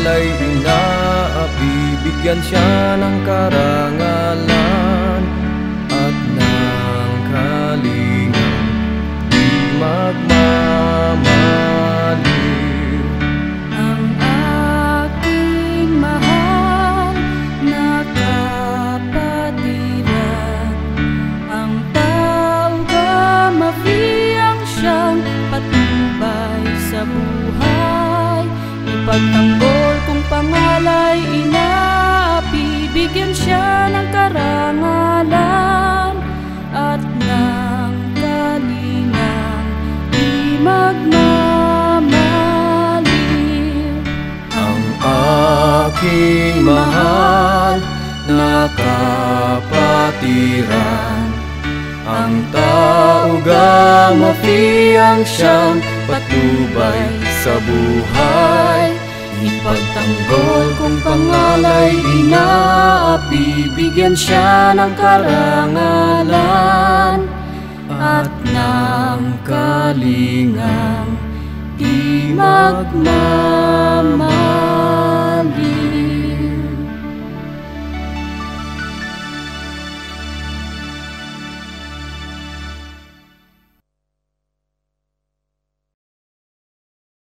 pangalay inaapi, bigyan siya ng karangalan at ng kalingang di magmamaliw. Ang aking mahal na kapatiran, ang tao gamafiyang siyang patnubay sa buhay. Ipagtanggol kung pangalay inaapi, bigyan siya ng karangalan at ng kalingang di magmamaliw. Ang aking mahal na kapatiran, ang tao gamafiyang siyang patnubay sa buhay. Ipagtanggol kung pangalay inaapi, bigyan siya ng karangalan at ng kalingang di magmamaliw.